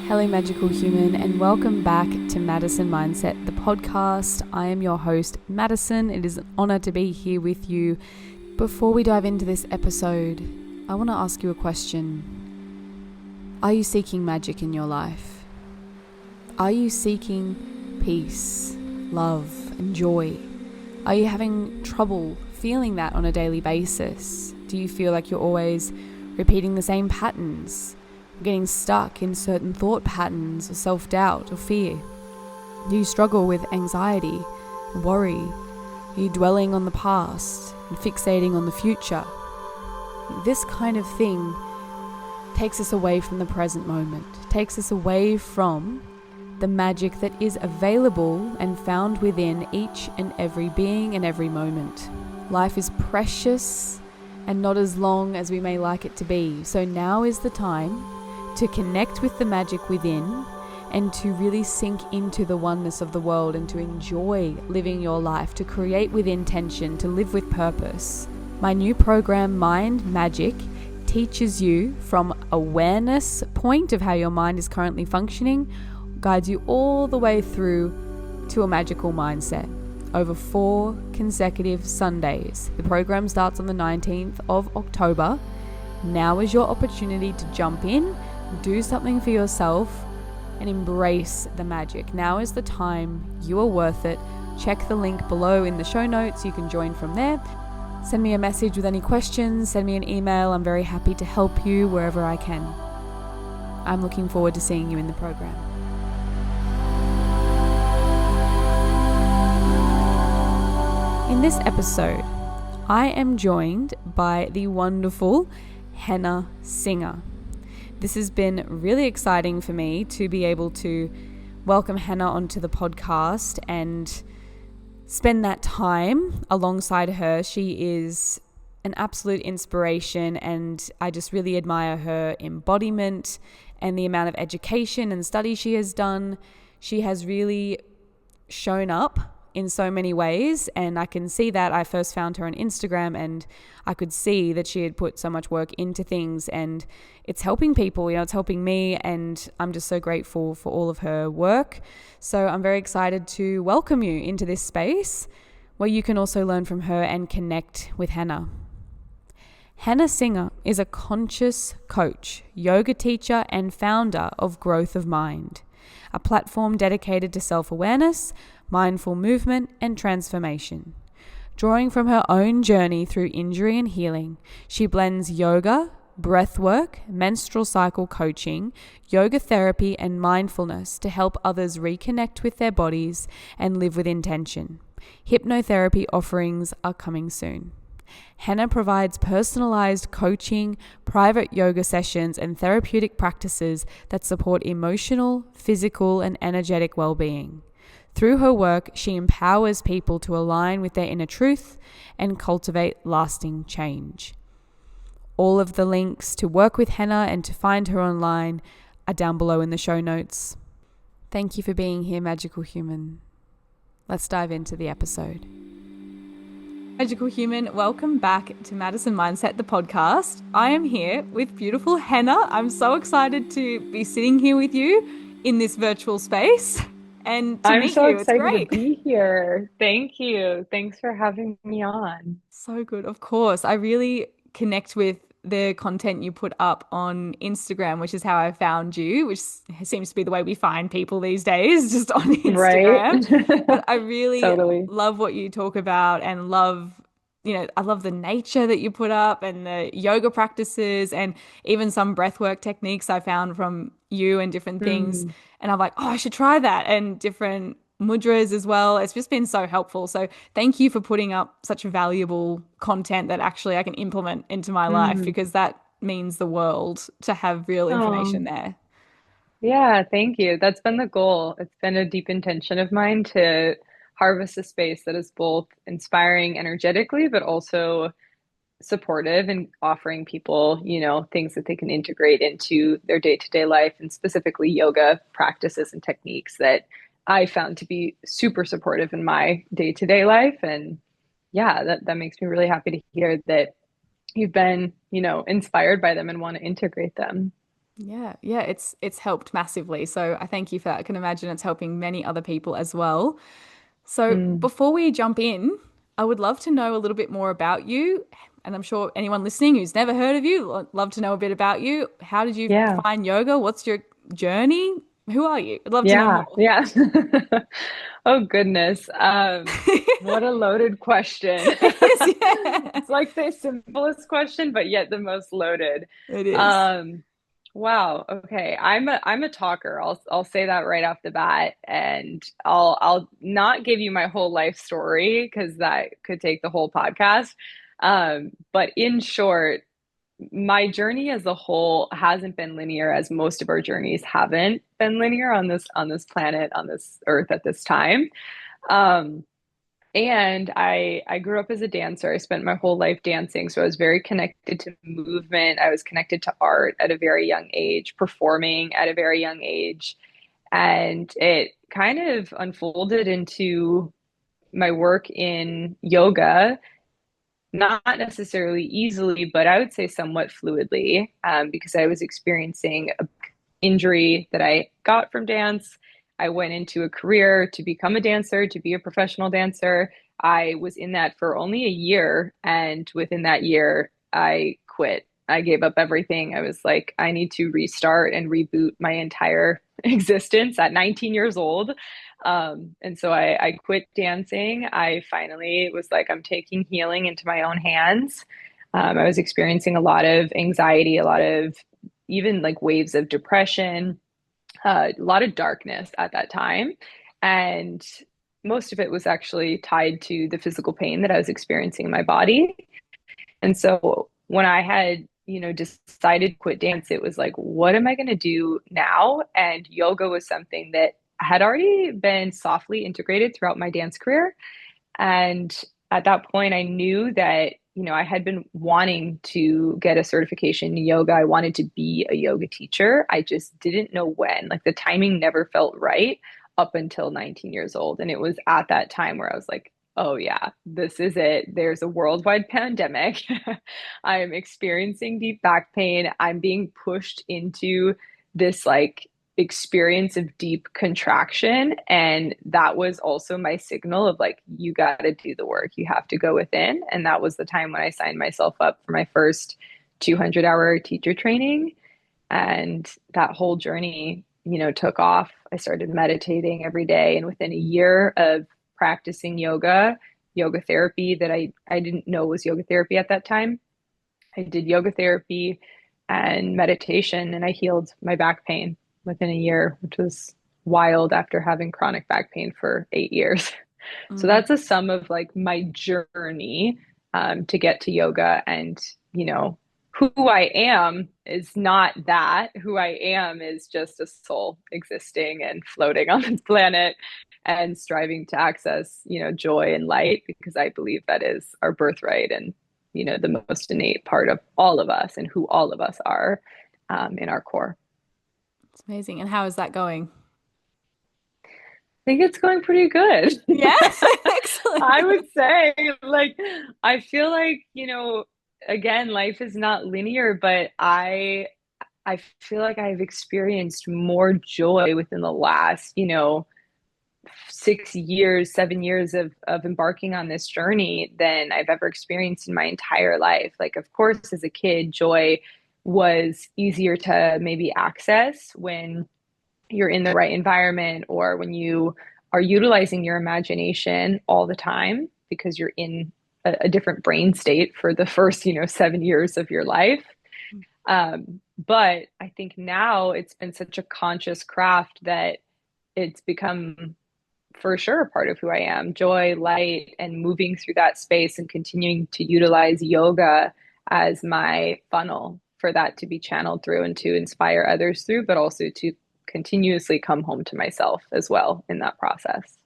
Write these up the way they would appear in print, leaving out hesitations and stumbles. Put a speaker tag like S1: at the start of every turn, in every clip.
S1: Hello, magical human, and welcome back to Madison Mindset, the podcast. I am your host, Madison. It is an honor to be here with you. Before we dive into this episode, I want to ask you a question. Are you seeking magic in your life? Are you seeking peace, love, and joy? Are you having trouble feeling that on a daily basis? Do you feel like you're always repeating the same patterns? Getting stuck in certain thought patterns or self-doubt or fear? Do you struggle with anxiety, worry? Are you dwelling on the past and fixating on the future? This kind of thing takes us away from the present moment, takes us away from the magic that is available and found within each and every being and every moment. Life is precious and not as long as we may like it to be. So now is the time to connect with the magic within and to really sink into the oneness of the world and to enjoy living your life, to create with intention, to live with purpose. My new program, Mind Magic, teaches you from awareness point of how your mind is currently functioning, guides you all the way through to a magical mindset over 4 consecutive Sundays. The program starts on the 19th of October. Now is your opportunity to jump in, do something for yourself, and embrace the magic. Now is the time. You are worth it. Check the link below in the show notes. You can join from there. Send me a message with any questions. Send me an email. I'm very happy to help you wherever I can. I'm looking forward to seeing you in the program. In this episode, I am joined by the wonderful Henna Singer. This has been really exciting for me to be able to welcome Henna onto the podcast and spend that time alongside her. She is an absolute inspiration, and I just really admire her embodiment and the amount of education and study she has done. She has really shown up in so many ways, and I can see that. I first found her on Instagram and I could see that she had put so much work into things, and it's helping people, it's helping me, and I'm just so grateful for all of her work. So I'm very excited to welcome you into this space where you can also learn from her and connect with Henna. Henna Singer is a conscious coach, yoga teacher, and founder of Growth of Mind, a platform dedicated to self-awareness, mindful movement, and transformation. Drawing from her own journey through injury and healing, she blends yoga, breathwork, menstrual cycle coaching, yoga therapy, and mindfulness to help others reconnect with their bodies and live with intention. Hypnotherapy offerings are coming soon. Henna provides personalized coaching, private yoga sessions, and therapeutic practices that support emotional, physical, and energetic well-being. Through her work, she empowers people to align with their inner truth and cultivate lasting change. All of the links to work with Henna and to find her online are down below in the show notes. Thank you for being here, magical human. Let's dive into the episode. Magical human, welcome back to Madison Mindset, the podcast. I am here with beautiful Henna. I'm so excited to be sitting here with you in this virtual space. And to
S2: I'm
S1: meet
S2: so
S1: you, it's
S2: excited to
S1: great.
S2: be here. Thank you. Thanks for having me on.
S1: So good. Of course. I really connect with the content you put up on Instagram, which is how I found you, which seems to be the way we find people these days, just on
S2: Right?
S1: Instagram. But I really
S2: Totally.
S1: love what you talk about and love, I love the nature that you put up and the yoga practices and even some breathwork techniques I found from you and different things.
S2: Mm.
S1: And I'm like, oh, I should try that, and different mudras as well. It's just been so helpful. So thank you for putting up such valuable content that actually I can implement into my life,
S2: Mm.
S1: because that means the world to have real
S2: Oh,
S1: information there.
S2: yeah, thank you. That's been the goal. It's been a deep intention of mine to harvest a space that is both inspiring energetically, but also supportive and offering people, things that they can integrate into their day-to-day life, and specifically yoga practices and techniques that I found to be super supportive in my day-to-day life. And yeah, that makes me really happy to hear that you've been, inspired by them and want to integrate them.
S1: Yeah, yeah, it's helped massively. So I thank you for that. I can imagine it's helping many other people as well. So
S2: Mm,
S1: before we jump in, I would love to know a little bit more about you. And I'm sure anyone listening who's never heard of you, love to know a bit about you. How did you
S2: yeah.
S1: find yoga? What's your journey? Who are you? I'd love to know
S2: Yeah,
S1: more.
S2: yeah. Oh goodness. What a loaded question.
S1: It is, yeah.
S2: It's like the simplest question, but yet the most loaded.
S1: It is.
S2: Um, wow. Okay. I'm a talker. I'll say that right off the bat, and I'll not give you my whole life story because that could take the whole podcast. But in short, my journey as a whole hasn't been linear, as most of our journeys haven't been linear on this planet, on this earth at this time. um and I grew up as a dancer. I spent my whole life dancing, so I was very connected to movement. I was connected to art at a very young age, performing at a very young age, and it kind of unfolded into my work in yoga, not necessarily easily, but I would say somewhat fluidly, because I was experiencing an injury that I got from dance. I went into a career to become a dancer, to be a professional dancer. I was in that for only a year, and within that year, I quit. I gave up everything. I was like, I need to restart and reboot my entire existence at 19 years old. And so I quit dancing. I finally was like, I'm taking healing into my own hands. I was experiencing a lot of anxiety, a lot of even like waves of depression, a lot of darkness at that time. And most of it was actually tied to the physical pain that I was experiencing in my body. And so when I had, decided to quit dance, it was like, what am I going to do now? And yoga was something that had already been softly integrated throughout my dance career. And at that point, I knew that, I had been wanting to get a certification in yoga. I wanted to be a yoga teacher. I just didn't know when. Like the timing never felt right up until 19 years old. And it was at that time where I was like, oh, yeah, this is it. There's a worldwide pandemic. I'm experiencing deep back pain. I'm being pushed into this like experience of deep contraction. And that was also my signal of like, you got to do the work. You have to go within. And that was the time when I signed myself up for my first 200-hour teacher training. And that whole journey, took off. I started meditating every day. And within a year of practicing yoga therapy that I didn't know was yoga therapy at that time, I did yoga therapy and meditation, and I healed my back pain within a year, which was wild after having chronic back pain for 8 years. So
S1: Mm.
S2: that's a sum of like my journey, to get to yoga. And, who I am is not that. Who I am is just a soul existing and floating on this planet and striving to access, joy and light, because I believe that is our birthright and, the most innate part of all of us and who all of us are, in our core.
S1: It's amazing. And how is that going?
S2: I think it's going pretty good.
S1: Yeah, excellent.
S2: I would say, like, I feel like, again, life is not linear, but I feel like I've experienced more joy within the last, 6 years, 7 years of embarking on this journey than I've ever experienced in my entire life. Like, of course, as a kid, joy was easier to maybe access when you're in the right environment, or when you are utilizing your imagination all the time because you're in a different brain state for the first, 7 years of your life. But I think now it's been such a conscious craft that it's become for sure a part of who I am. Joy, light, and moving through that space and continuing to utilize yoga as my funnel for that to be channeled through and to inspire others through, but also to continuously come home to myself as well in that process.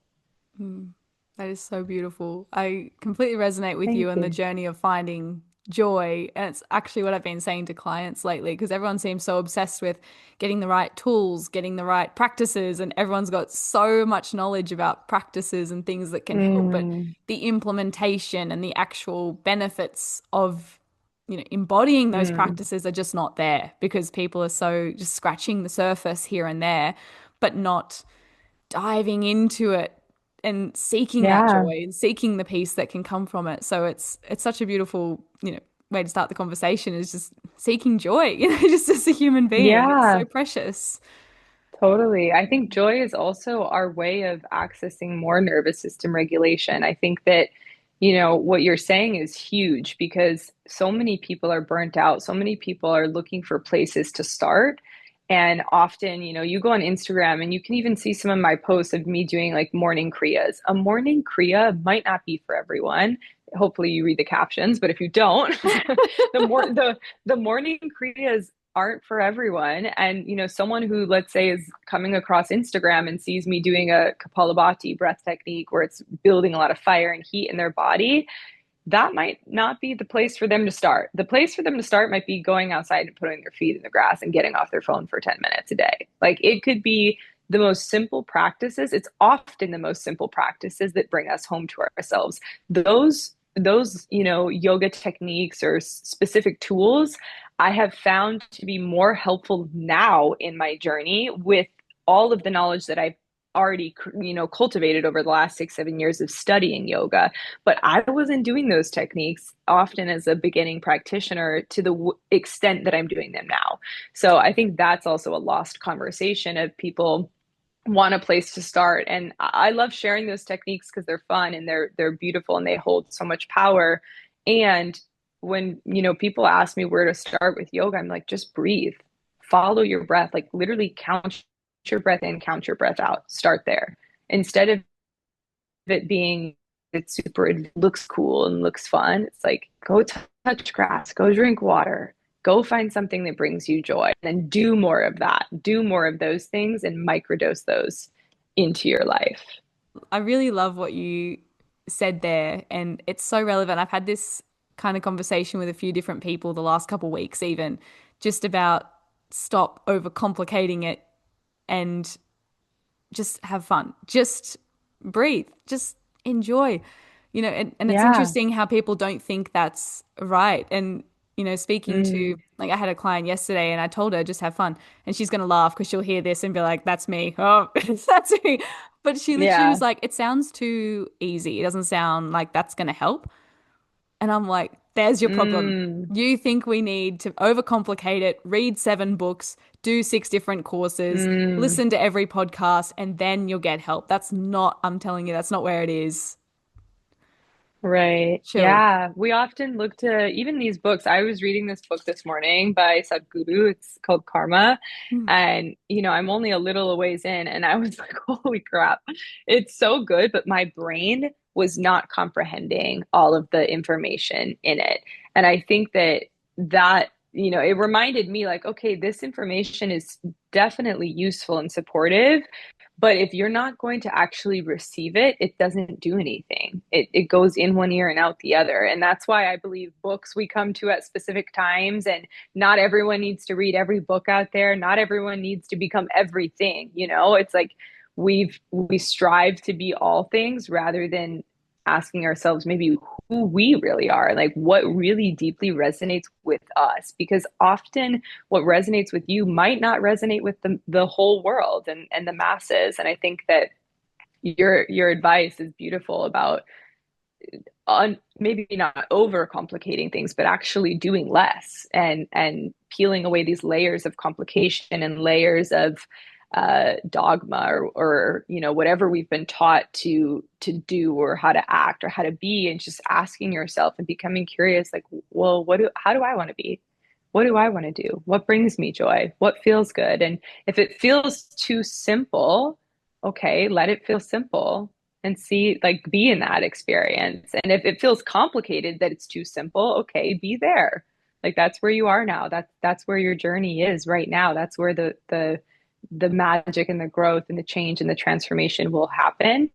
S1: Mm. That is so beautiful. I completely resonate with you
S2: Thank
S1: on the
S2: you.
S1: journey of finding joy. And it's actually what I've been saying to clients lately because everyone seems so obsessed with getting the right tools, getting the right practices, and everyone's got so much knowledge about practices and things that can help. But
S2: Mm,
S1: the implementation and the actual benefits of embodying those
S2: Mm.
S1: practices are just not there because people are so just scratching the surface here and there, but not diving into it and seeking that
S2: Yeah.
S1: joy and seeking the peace that can come from it. So it's such a beautiful, way to start the conversation is just seeking joy, just as a human being. It's so
S2: Yeah.
S1: precious.
S2: Totally. I think joy is also our way of accessing more nervous system regulation. I think that, what you're saying is huge because so many people are burnt out. So many people are looking for places to start. And often, you go on Instagram and you can even see some of my posts of me doing like morning kriyas. A morning kriya might not be for everyone. Hopefully you read the captions, but if you don't, the morning kriyas aren't for everyone. And, someone who, let's say, is coming across Instagram and sees me doing a Kapalabhati breath technique where it's building a lot of fire and heat in their body, that might not be the place for them to start. The place for them to start might be going outside and putting their feet in the grass and getting off their phone for 10 minutes a day. Like it could be the most simple practices. It's often the most simple practices that bring us home to ourselves. Those yoga techniques or specific tools I have found to be more helpful now in my journey with all of the knowledge that I've already cultivated over the last 6 7 years of studying yoga. But I wasn't doing those techniques often as a beginning practitioner to the extent that I'm doing them now. So I think that's also a lost conversation of people want a place to start. And I love sharing those techniques because they're fun and they're beautiful and they hold so much power. And when, people ask me where to start with yoga, I'm like, just breathe, follow your breath, like literally count your breath in, count your breath out, start there. Instead of it being it looks cool and looks fun, it's like go touch grass, go drink water, go find something that brings you joy and do more of that, do more of those things and microdose those into your life.
S1: I really love what you said there, and it's so relevant. I've had this kind of conversation with a few different people the last couple of weeks, even just about stop overcomplicating it and just have fun. Just breathe. Just enjoy. And it's
S2: Yeah.
S1: interesting how people don't think that's right. And, speaking to,
S2: Mm.
S1: like, I had a client yesterday and I told her, just have fun. And she's going to laugh because she'll hear this and be like, that's me. Oh, that's me. But she literally was
S2: Yeah.
S1: like, it sounds too easy. It doesn't sound like that's going to help. And I'm like, there's your problem.
S2: Mm.
S1: You think we need to overcomplicate it, read 7 books, do 6 different courses,
S2: Mm.
S1: listen to every podcast, and then you'll get help. That's not, I'm telling you, that's not where it is.
S2: Right.
S1: Chill.
S2: Yeah. We often look to even these books. I was reading this book this morning by Sadhguru. It's called Karma.
S1: Mm.
S2: And, I'm only a little ways in, and I was like, holy crap, it's so good. But my brain was not comprehending all of the information in it. And I think that, it reminded me like, okay, this information is definitely useful and supportive. But if you're not going to actually receive it, it doesn't do anything. It goes in one ear and out the other. And that's why I believe books we come to at specific times, and not everyone needs to read every book out there. Not everyone needs to become everything. It's like we strive to be all things rather than asking ourselves maybe who we really are, like what really deeply resonates with us. Because often what resonates with you might not resonate with the whole world and the masses. And I think that your advice is beautiful about maybe not overcomplicating things, but actually doing less and peeling away these layers of complication and layers of dogma or whatever we've been taught to do or how to act or how to be, and just asking yourself and becoming curious, like, well, how do I want to be? What do I want to do? What brings me joy? What feels good? And if it feels too simple, okay, let it feel simple and see, like, be in that experience. And if it feels complicated that it's too simple, okay, be there. Like that's where you are now. That's where your journey is right now. That's where the magic and the growth and the change and the transformation will happen.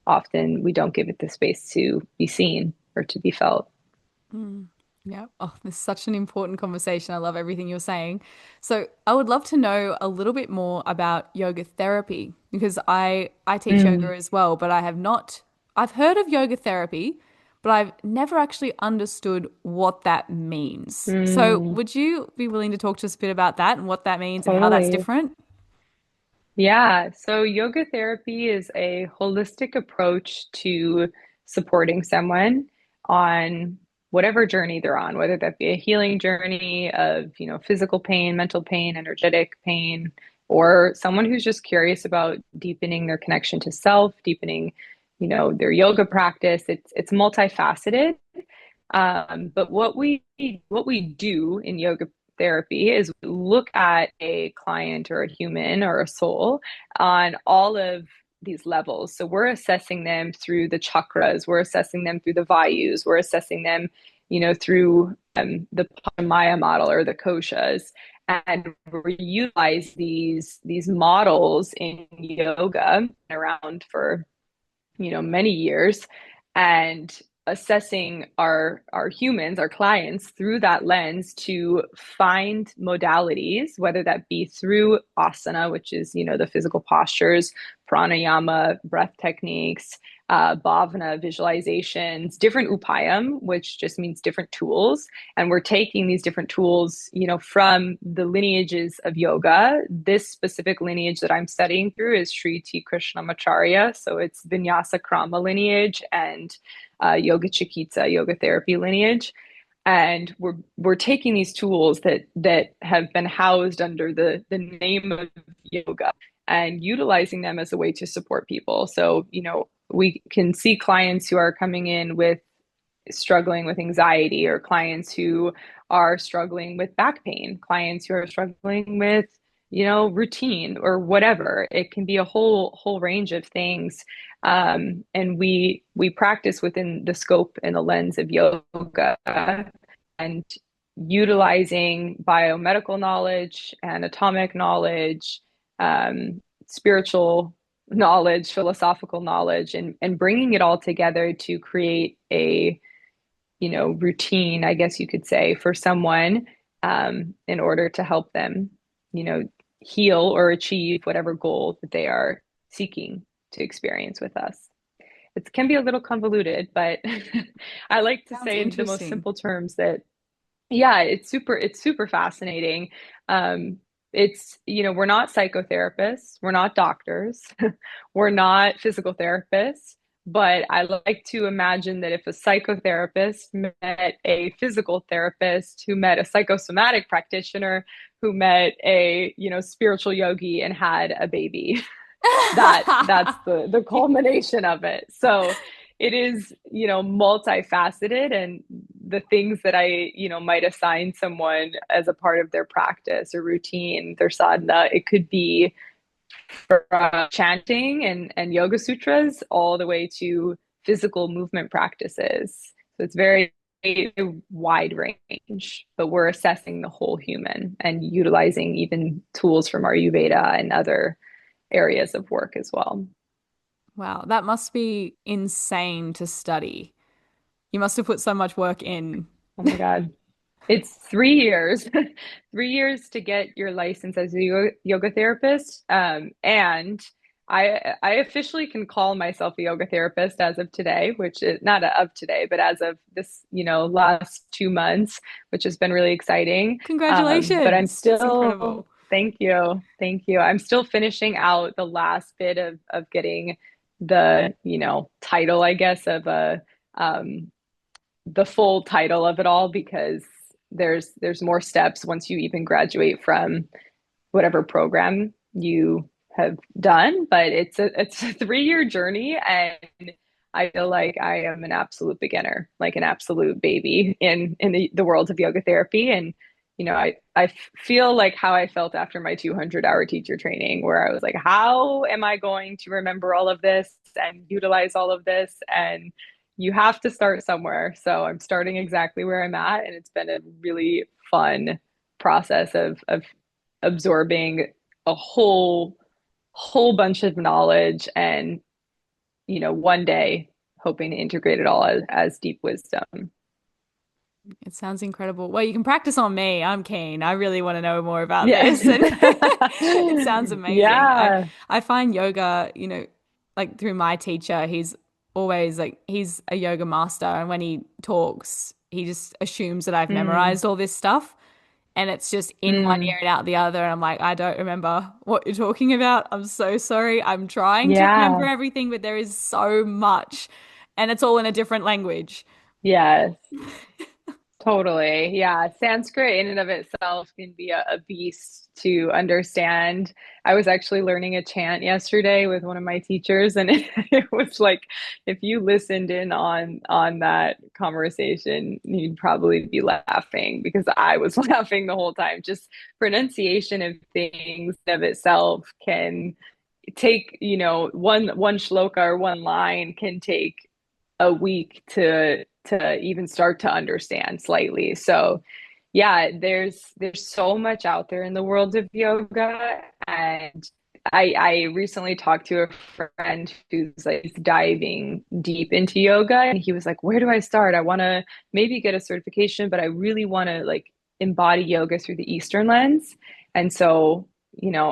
S2: Often we don't give it the space to be seen or to be felt.
S1: Mm. Yeah. Oh, this is such an important conversation. I love everything you're saying. So I would love to know a little bit more about yoga therapy because I teach yoga
S2: Mm,
S1: as well, but I have not, I've heard of yoga therapy, but I've never actually understood what that means. So,
S2: Mm,
S1: would you be willing to talk to us a bit about that and what that means and how that's
S2: totally.
S1: different?
S2: Yeah, so yoga therapy is a holistic approach to supporting someone on whatever journey they're on, whether that be a healing journey of, physical pain, mental pain, energetic pain, or someone who's just curious about deepening their connection to self, deepening, their yoga practice. It's multifaceted. But what we do in yoga therapy is we look at a client or a human or a soul on all of these levels. So we're assessing them through the chakras, we're assessing them through the vayus, we're assessing them, through the Maya model or the koshas. And we utilize these models in yoga around for many years, and assessing our humans, our clients, through that lens to find modalities, whether that be through asana, which is the physical postures, pranayama, breath techniques, bhavana, visualizations, different upayam, which just means different tools. And we're taking these different tools, from the lineages of yoga. This specific lineage that I'm studying through is Sri T. Krishnamacharya. So it's Vinyasa Krama lineage and Yoga Chikitsa, yoga therapy lineage. And we're taking these tools that have been housed under the name of yoga and utilizing them as a way to support people. So, we can see clients who are coming in with struggling with anxiety, or clients who are struggling with back pain, clients who are struggling with, routine or whatever. It can be a whole range of things. And we practice within the scope and the lens of yoga, and utilizing biomedical knowledge, anatomic knowledge, spiritual knowledge, philosophical knowledge, and bringing it all together to create a routine, I guess you could say, for someone, in order to help them, heal or achieve whatever goal that they are seeking to experience with us. It can be a little convoluted, but I like to
S1: Sounds
S2: say in the most
S1: interesting.
S2: simple terms that, yeah, it's super fascinating. It's, we're not psychotherapists, we're not doctors, we're not physical therapists, but I like to imagine that if a psychotherapist met a physical therapist, who met a psychosomatic practitioner, who met a, spiritual yogi and had a baby, that's the culmination of it. So it is, multifaceted, and the things that I, might assign someone as a part of their practice or routine, their sadhana, it could be from chanting and yoga sutras all the way to physical movement practices. So it's very wide range, but we're assessing the whole human and utilizing even tools from Ayurveda and other areas of work as well.
S1: Wow, that must be insane to study. You must have put so much work in.
S2: Oh my God. It's 3 years, 3 years to get your license as a yoga therapist. And I officially can call myself a yoga therapist as of today, which is not of today, but as of this, last 2 months, which has been really exciting. But I'm
S1: Congratulations. That's
S2: still,
S1: incredible.
S2: thank you, thank you. I'm still finishing out the last bit of getting the, title, I guess, of um, the full title of it all, because there's more steps once you even graduate from whatever program you have done. But it's a 3 year journey, and I feel like I am an absolute beginner, like an absolute baby in the world of yoga therapy. And I feel like how I felt after my 200-hour teacher training, where I was like, how am I going to remember all of this and utilize all of this? And you have to start somewhere. So I'm starting exactly where I'm at, and it's been a really fun process of absorbing a whole bunch of knowledge, and one day hoping to integrate it all as deep wisdom.
S1: It sounds incredible. Well, you can practice on me. I'm keen. I really want to know more about
S2: Yeah.
S1: this. And it sounds amazing. I,
S2: Yeah.
S1: I find yoga, like through my teacher, he's always like, he's a yoga master, and when he talks, he just assumes that I've
S2: Mm,
S1: memorized all this stuff. And it's just in one ear
S2: mm,
S1: and out the other. And I'm like, I don't remember what you're talking about. I'm so sorry. I'm trying to remember
S2: yeah.
S1: everything, but there is so much, and it's all in a different language.
S2: Yes. Totally. Yeah. Sanskrit in and of itself can be a beast to understand. I was actually learning a chant yesterday with one of my teachers, and it was like if you listened in on that conversation, you'd probably be laughing because I was laughing the whole time. Just pronunciation of things of itself can take, one shloka or one line can take a week to even start to understand slightly. So yeah, there's so much out there in the world of yoga. And I recently talked to a friend who's like diving deep into yoga, and he was like, where do I start? I want to maybe get a certification, but I really want to like embody yoga through the Eastern lens. And so,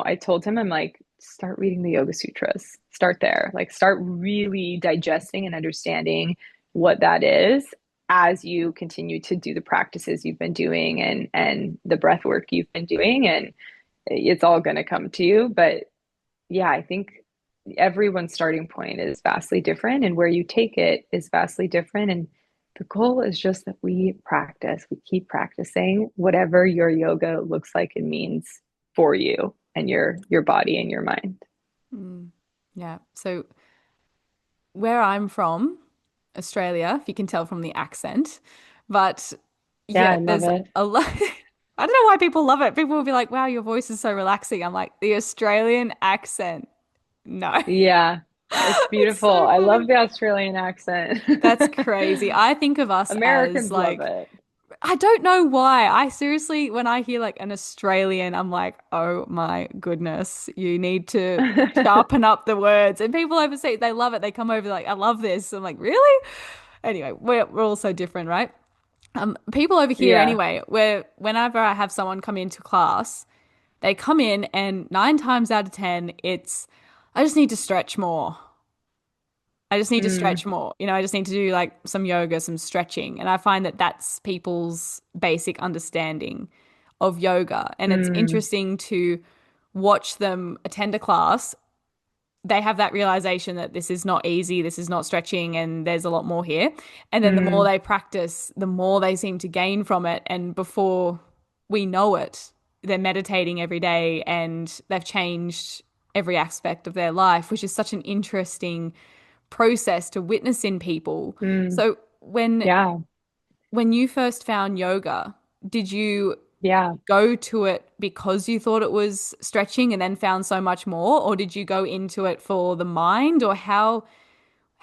S2: I told him, I'm like, start reading the Yoga Sutras. Start there. Like, start really digesting and understanding what that is as you continue to do the practices you've been doing and the breath work you've been doing, and it's all going to come to you. But yeah, I think everyone's starting point is vastly different, and where you take it is vastly different. And the goal is just that we practice, we keep practicing whatever your yoga looks like and means for you and your body and your mind.
S1: Mm. Yeah. So where I'm from, Australia, if you can tell from the accent, but
S2: Yeah,
S1: yeah,
S2: I love
S1: there's
S2: it.
S1: a lot. I don't know why people love it. People will be like, wow, your voice is so relaxing. I'm like, the Australian accent. No,
S2: Yeah, it's
S1: it's
S2: beautiful.
S1: so
S2: I love
S1: funny.
S2: the Australian accent.
S1: That's crazy. I think of us as
S2: Americans love
S1: like,
S2: it.
S1: I don't know why. I seriously, when I hear like an Australian, I'm like, oh my goodness, you need to sharpen up the words. And people overseas, they love it. They come over like, I love this. I'm like, really? Anyway, we're all so different, right? People over here
S2: Yeah.
S1: anyway, where whenever I have someone come into class, they come in and 9 times out of 10, it's, I just need to stretch more. I just need to stretch
S2: Mm,
S1: more. I just need to do like some yoga, some stretching. And I find that that's people's basic understanding of yoga. And it's
S2: mm,
S1: interesting to watch them attend a class. They have that realization that this is not easy, this is not stretching, and there's a lot more here. And then the more
S2: mm,
S1: they practice, the more they seem to gain from it. And before we know it, they're meditating every day and they've changed every aspect of their life, which is such an interesting process to witness in people.
S2: mm.
S1: So
S2: Yeah.
S1: when you first found yoga, did you
S2: Yeah.
S1: go to it because you thought it was stretching and then found so much more, or did you go into it for the mind, or how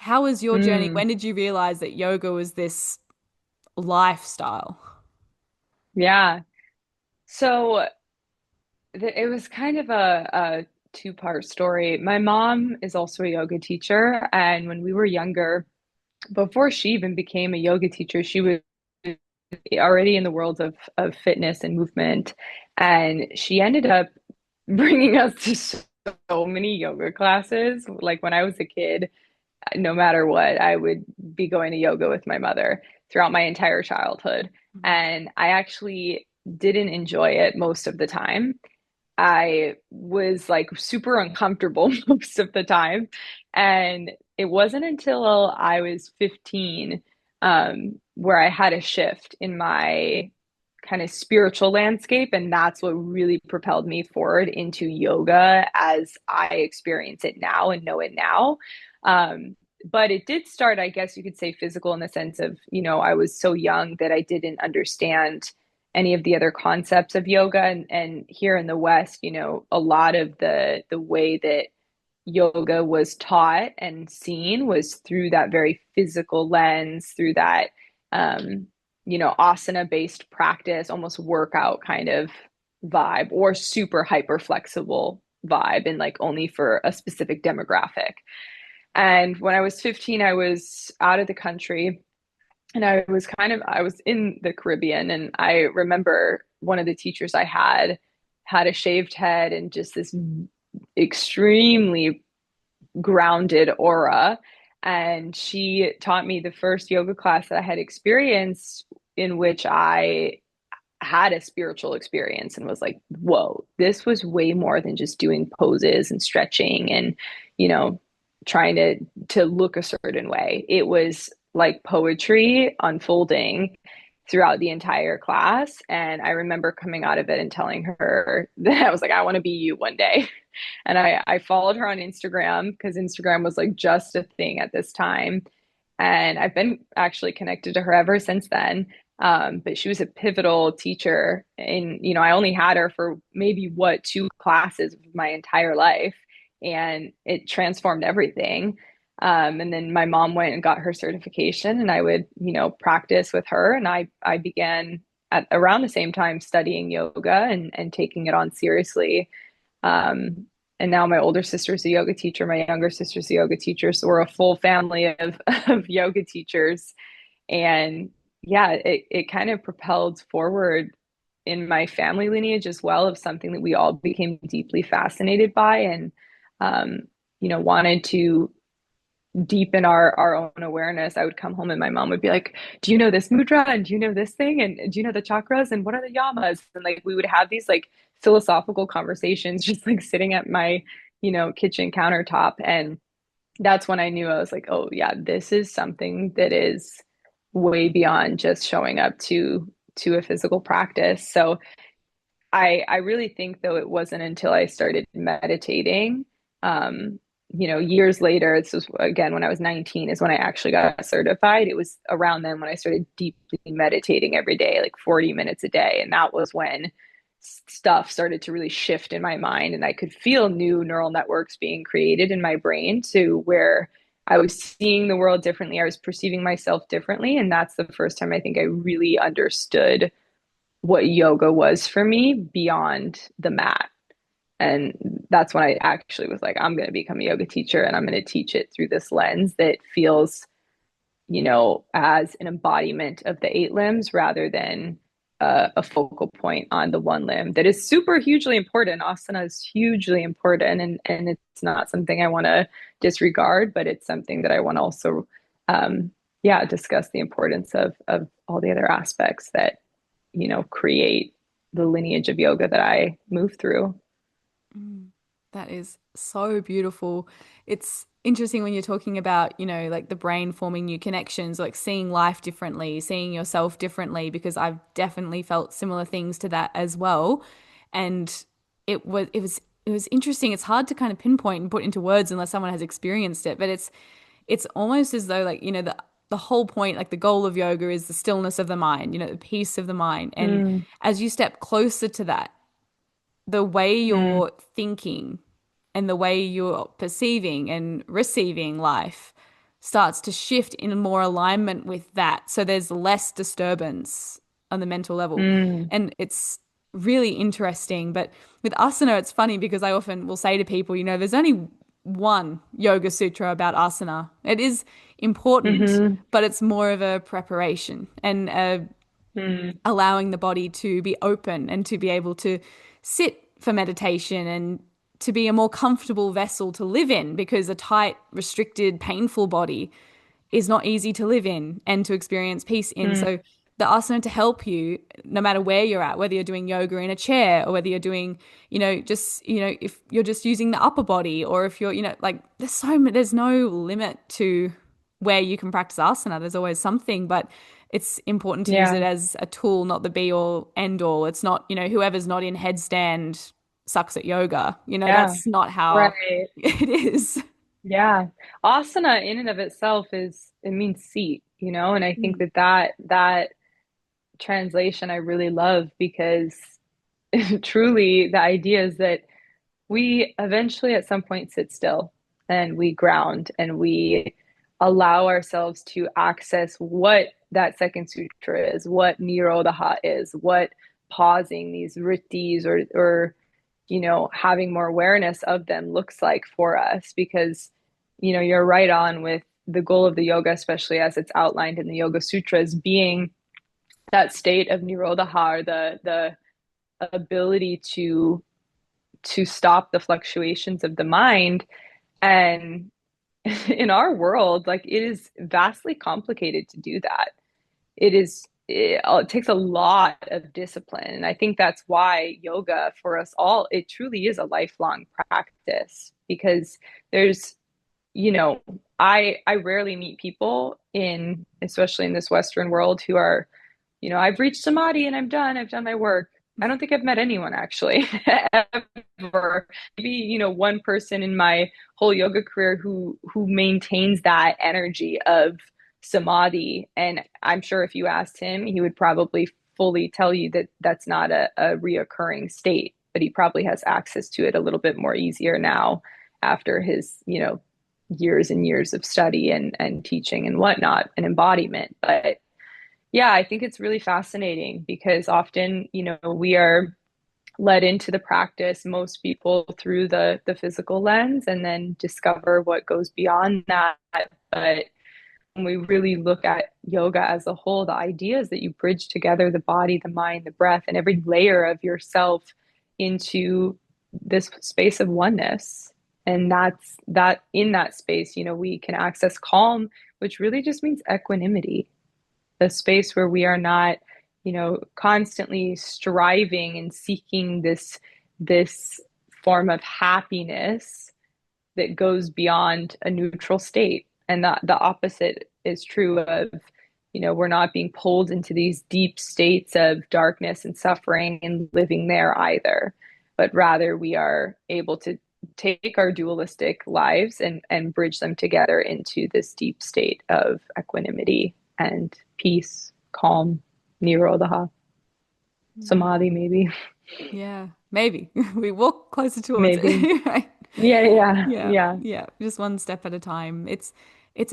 S1: was your journey?
S2: Mm,
S1: When did you realize that yoga was this lifestyle?
S2: yeah. So it was kind of a two-part story. My mom is also a yoga teacher, and when we were younger, before she even became a yoga teacher, she was already in the world of fitness and movement, and she ended up bringing us to so many yoga classes. Like when I was a kid, no matter what, I would be going to yoga with my mother throughout my entire childhood.
S1: Mhm.
S2: And I actually didn't enjoy it most of the time. I was like super uncomfortable most of the time. And it wasn't until I was 15 where I had a shift in my kind of spiritual landscape. And that's what really propelled me forward into yoga as I experience it now and know it now. But it did start, I guess you could say, physical in the sense of, I was so young that I didn't understand any of the other concepts of yoga. And here in the West, a lot of the way that yoga was taught and seen was through that very physical lens, through that asana based practice, almost workout kind of vibe, or super hyper flexible vibe, and like only for a specific demographic. And when I was 15, I was out of the country, and I was in the Caribbean, and I remember one of the teachers I had a shaved head and just this extremely grounded aura. And she taught me the first yoga class that I had experienced in which I had a spiritual experience and was like, whoa, this was way more than just doing poses and stretching and, you know, trying to look a certain way. It was like poetry unfolding throughout the entire class. And I remember coming out of it and telling her that I was like, I want to be you one day. And I followed her on Instagram because Instagram was like just a thing at this time. And I've been actually connected to her ever since then. But she was a pivotal teacher. And, you know, I only had her for maybe what, two classes of my entire life. And it transformed everything. And then my mom went and got her certification, and I would, you know, practice with her. And I began at around the same time studying yoga and taking it on seriously. And now my older sister's a yoga teacher, my younger sister's a yoga teacher. So we're a full family of yoga teachers. And yeah, it kind of propelled forward in my family lineage as well, of something that we all became deeply fascinated by, and um, you know, wanted to deepen our own awareness. I would come home and my mom would be like, do you know this mudra, and do you know this thing, and do you know the chakras, and what are the yamas? And like we would have these like philosophical conversations just like sitting at my, you know, kitchen countertop. And that's when I knew, I was like, oh yeah, this is something that is way beyond just showing up to a physical practice. So I really think though it wasn't until I started meditating, you know, years later, this was again when I was 19 is when I actually got certified. It was around then when I started deeply meditating every day, like 40 minutes a day. And that was when stuff started to really shift in my mind, and I could feel new neural networks being created in my brain to where I was seeing the world differently. I was perceiving myself differently. And that's the first time I think I really understood what yoga was for me beyond the mat. And that's when I actually was like, I'm going to become a yoga teacher, and I'm going to teach it through this lens that feels, you know, as an embodiment of the eight limbs rather than a focal point on the one limb that is super hugely important. Asana is hugely important, and it's not something I want to disregard, but it's something that I want to also, yeah, discuss the importance of all the other aspects that, you know, create the lineage of yoga that I move through.
S1: Mm, that is so beautiful. It's interesting when you're talking about, you know, like the brain forming new connections, like seeing life differently, seeing yourself differently, because I've definitely felt similar things to that as well. And it was interesting. It's hard to kind of pinpoint and put into words unless someone has experienced it, but it's almost as though like, you know, the whole point, like the goal of yoga is the stillness of the mind, you know, the peace of the mind. And
S2: Mm,
S1: as you step closer to that, the way
S2: mm,
S1: you're thinking and the way you're perceiving and receiving life starts to shift in more alignment with that. So there's less disturbance on the mental level.
S2: mm,
S1: And it's really interesting. But with asana, it's funny because I often will say to people, you know, there's only one yoga sutra about asana. It is important,
S2: mm-hmm,
S1: but it's more of a preparation and
S2: mm,
S1: allowing the body to be open and to be able to sit for meditation and to be a more comfortable vessel to live in, because a tight, restricted, painful body is not easy to live in and to experience peace in.
S2: mm,
S1: So the asana to help you, no matter where you're at, whether you're doing yoga in a chair or whether you're doing, you know, just, you know, if you're just using the upper body, or if you're, you know, like there's no limit to where you can practice asana. There's always something, but it's important to use
S2: yeah,
S1: it as a tool, not the be all end all. It's not, you know, whoever's not in headstand sucks at yoga. You know,
S2: yeah,
S1: that's not how
S2: right.
S1: it is.
S2: Yeah. Asana in and of itself is, it means seat, you know, and I think
S1: Mm.
S2: that translation I really love because truly the idea is that we eventually at some point sit still and we ground and we allow ourselves to access what that second sutra is, what Nirodha is, what pausing these rittis or you know, having more awareness of them looks like for us. Because, you know, you're right on with the goal of the yoga, especially as it's outlined in the Yoga Sutras, being that state of Nirodha, or the ability to stop the fluctuations of the mind. And in our world, like it is vastly complicated to do that. It takes a lot of discipline. And I think that's why yoga for us all, it truly is a lifelong practice because there's, you know, I rarely meet people in, especially in this Western world, who are, I've reached samadhi and I'm done. I've done my work. I don't think I've met anyone actually ever. Maybe, one person in my whole yoga career who maintains that energy of samadhi. And I'm sure if you asked him, he would probably fully tell you that that's not a reoccurring state, but he probably has access to it a little bit more easier now after his, years and years of study and teaching and whatnot and embodiment. But yeah, I think it's really fascinating because often, we are led into the practice, most people through the physical lens, and then discover what goes beyond that. But when we really look at yoga as a whole, the idea is that you bridge together the body, the mind, the breath, and every layer of yourself into this space of oneness. And that's that in that space, we can access calm, which really just means equanimity, a space where we are not, constantly striving and seeking this form of happiness that goes beyond a neutral state. And the opposite is true of, we're not being pulled into these deep states of darkness and suffering and living there either, but rather we are able to take our dualistic lives and bridge them together into this deep state of equanimity and peace, calm, nirodha, samadhi, maybe.
S1: Yeah, maybe. We walk closer towards
S2: Maybe.
S1: it, right?
S2: Yeah, yeah,
S1: Yeah,
S2: yeah.
S1: yeah, just one step at a time. It's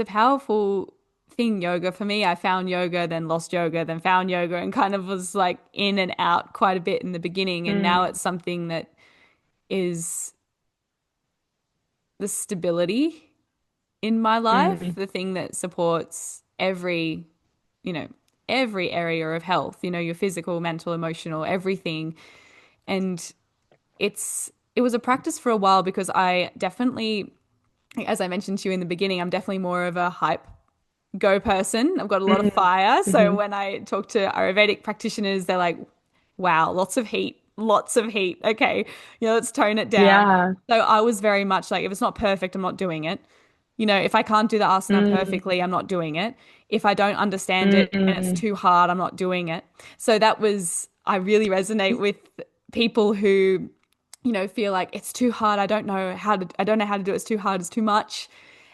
S1: a powerful thing, yoga. For me, I found yoga, then lost yoga, then found yoga, and kind of was like in and out quite a bit in the beginning. And now
S2: Mm,
S1: it's something that is the stability in my life,
S2: mm,
S1: the thing that supports you know, every area of health, your physical, mental, emotional, everything. And it was a practice for a while because I definitely, as I mentioned to you in the beginning, I'm definitely more of a hype go person. I've got a lot of
S2: mm,
S1: fire. So
S2: mhm.
S1: when I talk to Ayurvedic practitioners, they're like, wow, lots of heat, lots of heat. Okay, let's tone it down.
S2: Yeah.
S1: So I was very much like, if it's not perfect, I'm not doing it. If I can't do the asana
S2: Mm,
S1: perfectly, I'm not doing it. If I don't understand it and it's
S2: mm,
S1: too hard, I'm not doing it. So I really resonate with people who, feel like it's too hard. I don't know how to do it. It's too hard. It's too much.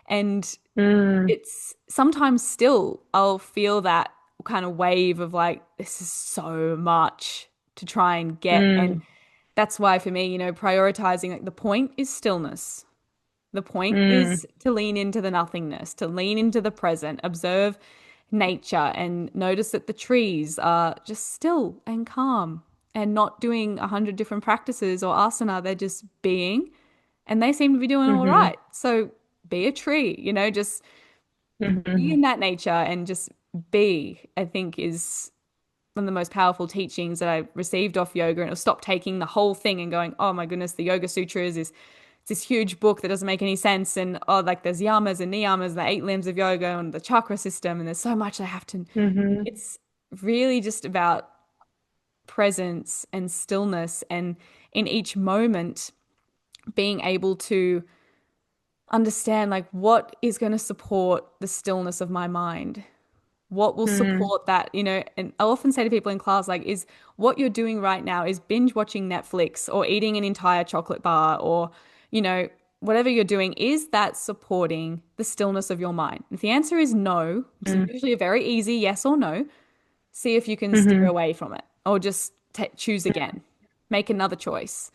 S1: And
S2: mm,
S1: it's sometimes still I'll feel that kind of wave of like, this is so much to try and get. And
S2: mm,
S1: that's why for me, prioritizing, like, the point is stillness. The point
S2: mm,
S1: is to lean into the nothingness, to lean into the present, observe nature and notice that the trees are just still and calm and not doing 100 different practices or asana. They're just being, and they seem to be doing all
S2: mhm,
S1: right. So be a tree, just be
S2: mhm,
S1: in that nature and just be, I think, is one of the most powerful teachings that I received off yoga. And it'll stop taking the whole thing and going, oh my goodness, the Yoga Sutras is this huge book that doesn't make any sense. And oh, like there's yamas and niyamas, the 8 limbs of yoga and the chakra system. And there's so much I have to.
S2: mhm,
S1: It's really just about presence and stillness. And in each moment, being able to understand like what is going to support the stillness of my mind, what will
S2: mm,
S1: support that, and I often say to people in class, like, is what you're doing right now is binge watching Netflix or eating an entire chocolate bar or, whatever you're doing, is that supporting the stillness of your mind? If the answer is no, it's
S2: mm,
S1: usually a very easy yes or no, see if you can steer
S2: mhm,
S1: away from it or just choose again, make another choice.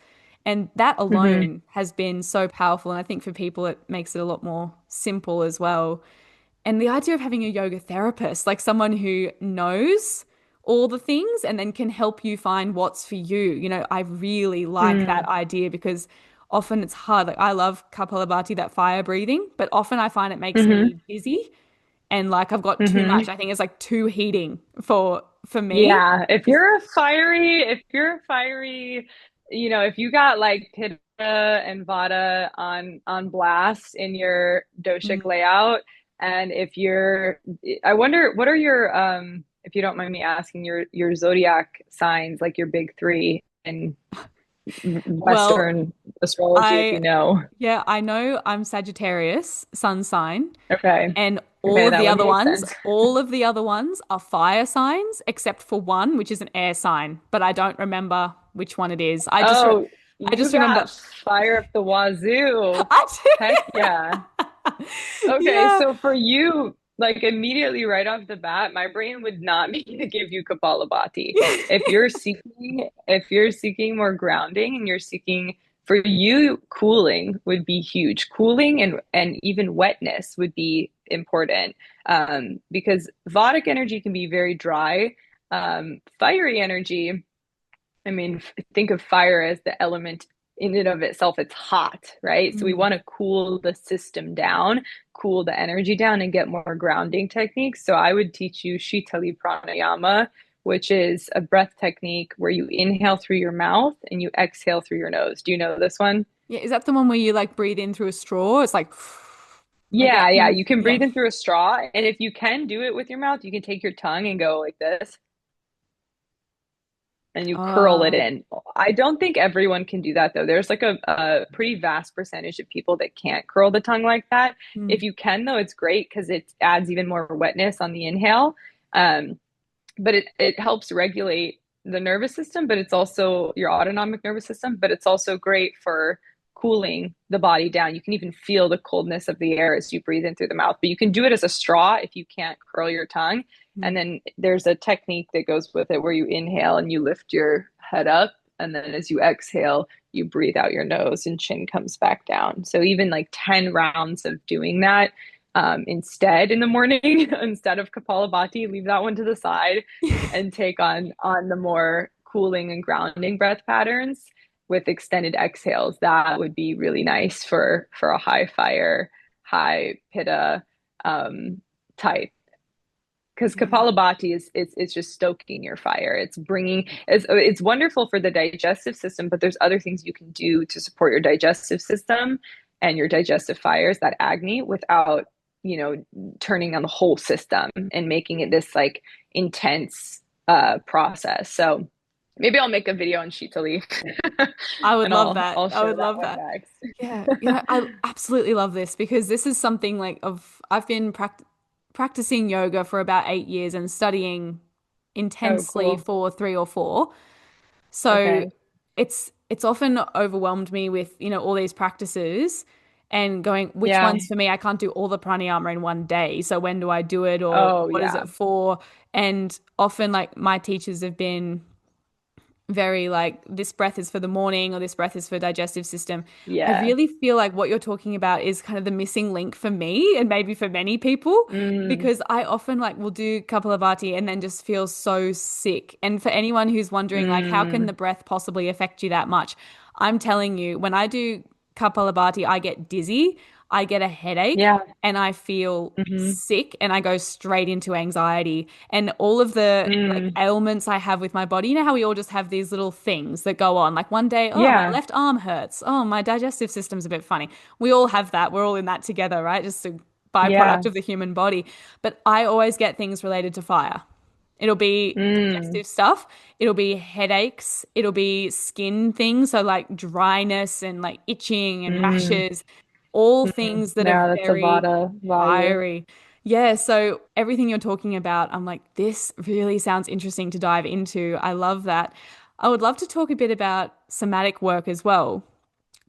S1: And that
S2: mhm,
S1: alone has been so powerful. And I think for people, it makes it a lot more simple as well. And the idea of having a yoga therapist, like someone who knows all the things and then can help you find what's for you. I really like that
S2: mm,
S1: idea because often it's hard. Like I love Kapalabhati, that fire breathing, but often I find it makes
S2: mhm,
S1: me dizzy and like I've got too much.
S2: mhm.
S1: I think it's like too heating for me.
S2: Yeah, if you're a fiery, if you got like pit and Vata on blast in your doshic
S1: Mm.
S2: layout. And if you're, I wonder, what are your, if you don't mind me asking, your zodiac signs, like your big three in
S1: Well,
S2: Western astrology, if you
S1: I
S2: know?
S1: yeah, I know I'm Sagittarius, sun sign,
S2: Okay.
S1: and
S2: Okay, that would make sense.
S1: all of the other ones are fire signs, except for one, which is an air sign, but I don't remember which one it is.
S2: Oh,
S1: I
S2: you
S1: just remember
S2: got fire up the wazoo.
S1: I
S2: Heck yeah.
S1: do.
S2: Okay,
S1: Yeah.
S2: so for you, like immediately right off the bat, my brain would not mean to give you Kapalabhati. If you're seeking more grounding and you're seeking for you, cooling would be huge. Cooling and even wetness would be important. Because Vedic energy can be very dry. Fiery energy, I mean, think of fire as the element in and of itself. It's hot, right? So we
S1: Mm.
S2: want to cool the system down, cool the energy down, and get more grounding techniques. So I would teach you Shitali Pranayama, which is a breath technique where you inhale through your mouth and you exhale through your nose. Do you know this one?
S1: Yeah, is that the one where you like breathe in through a straw? It's like that
S2: Yeah,
S1: kind
S2: yeah.
S1: of,
S2: You can
S1: yeah.
S2: breathe in through a straw. And if you can do it with your mouth, you can take your tongue and go like this and you curl it
S1: Uh,
S2: in. I don't think everyone can do that though. There's like a pretty vast percentage of people that can't curl the tongue like that.
S1: mm.
S2: If you can though, it's great because it adds even more wetness on the inhale. Um, but it helps regulate the nervous system, but it's also your autonomic nervous system, but it's also great for cooling the body down. You can even feel the coldness of the air as you breathe in through the mouth, but you can do it as a straw if you can't curl your tongue. And
S1: Mm.
S2: then there's a technique that goes with it where you inhale and you lift your head up. And then as you exhale, you breathe out your nose and chin comes back down. So even like 10 rounds of doing that instead in the morning, instead of Kapalabhati, leave that one to the side and take on the more cooling and grounding breath patterns with extended exhales. That would be really nice for a high fire, high pitta type. Because
S1: Yeah.
S2: Kapalabhati is just stoking your fire. It's wonderful for the digestive system, but there's other things you can do to support your digestive system and your digestive fires, that Agni, without, turning on the whole system and making it this like intense process. So maybe I'll make a video on Shitali
S1: I would
S2: and
S1: love
S2: I'll
S1: that.
S2: I'll
S1: I
S2: share
S1: would
S2: that
S1: love
S2: one
S1: that.
S2: next.
S1: Yeah, I absolutely love this because this is something like of I've been practicing yoga for about 8 years and studying
S2: Oh,
S1: intensely
S2: cool.
S1: for 3 or 4. So
S2: Okay.
S1: it's often overwhelmed me with, all these practices and going, which
S2: Yeah.
S1: ones for me? I can't do all the pranayama in one day. So when do I do it or
S2: Oh,
S1: what is
S2: yeah.
S1: it for? And often like my teachers have been very like this breath is for the morning or this breath is for digestive system. I
S2: Yeah.
S1: really feel like what you're talking about is kind of the missing link for me and maybe for many people
S2: Mm,
S1: because I often like will do Kapalabhati and then just feel so sick. And for anyone who's wondering like how can the
S2: mm.
S1: breath possibly affect you that much? I'm telling you, when I do Kapalabhati, I get dizzy, I get a headache,
S2: Yeah.
S1: and I feel
S2: Hmm.
S1: sick and I go straight into anxiety and all of the like
S2: Mm.
S1: ailments I have with my body. You know how we all just have these little things that go on. Like one day, oh, my
S2: Yeah.
S1: left arm hurts. Oh, my digestive system's a bit funny. We all have that. We're all in that together, right? Just a byproduct
S2: Yeah.
S1: of the human body. But I always get things related to fire. It'll be
S2: Mm.
S1: digestive stuff. It'll be headaches. It'll be skin things. So, like dryness and like itching and
S2: Mm.
S1: rashes, all
S2: Mm.
S1: things that are
S2: Yeah, that's a
S1: very
S2: Vata Vayu.
S1: fiery. Yeah. So, everything you're talking about, I'm like, this really sounds interesting to dive into. I love that. I would love to talk a bit about somatic work as well,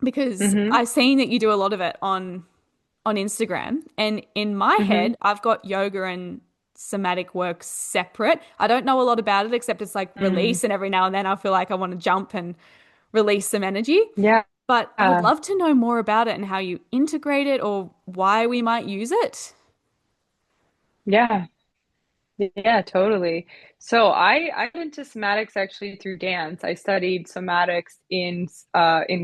S1: because
S2: Hmm.
S1: I've seen that you do a lot of it on Instagram. And in my
S2: Hmm.
S1: head, I've got yoga and somatic work separate. I don't know a lot about it except it's like
S2: Mm.
S1: release, and every now and then I feel like I want to jump and release some energy.
S2: Yeah.
S1: But I would love to know more about it and how you integrate it or why we might use it.
S2: Yeah. Yeah, totally. So I went into somatics actually through dance. I studied somatics in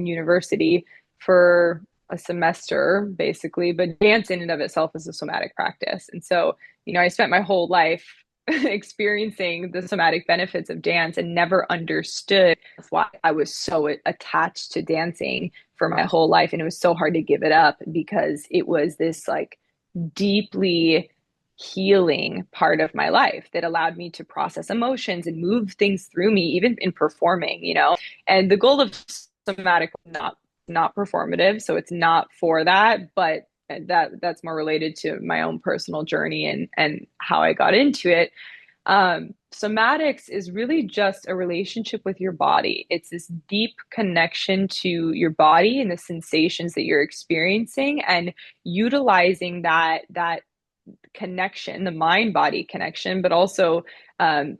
S2: university for a semester basically, but dance in and of itself is a somatic practice. And so, I spent my whole life experiencing the somatic benefits of dance and never understood why I was so attached to dancing for my whole life. And it was so hard to give it up because it was this like deeply healing part of my life that allowed me to process emotions and move things through me, even in performing, you know. And the goal of somatic not performative, so it's not for that, but that's more related to my own personal journey and how I got into it. Somatics is really just a relationship with your body. It's this deep connection to your body and the sensations that you're experiencing, and utilizing that connection, the mind body connection, but also